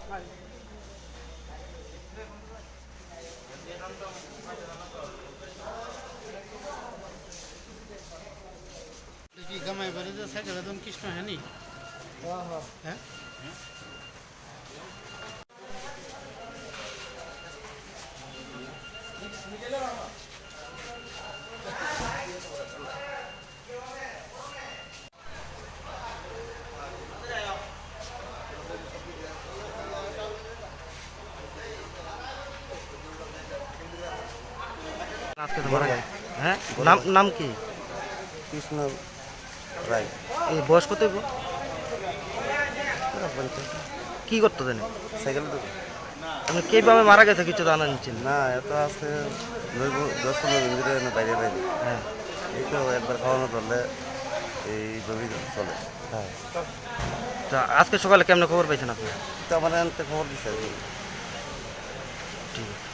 কি গামাই বাড়ি যে সাইকেল একদম কৃষ্ণ হ্যাঁ হ্যাঁ আজকে তো মারা গেল। হ্যাঁ নাম নাম কি? কৃষ্ণ রায়। এই বয়স কত হইব? কি করতো জানি? সাইকেল দেবো আপনি কিভাবে মারা গেছে কিছু জানা নিচ্ছেন? না, এত আছে 10-15 দিন ধরে বাইরে বাইরে। হ্যাঁ এই তো একবার খাওয়ানো ধরলে এইভাবেই চলে। হ্যাঁ। তা আজকে সকালে কেমন খবর পাইছেন আপনি? তো আমার খবর দিচ্ছে। ঠিক আছে।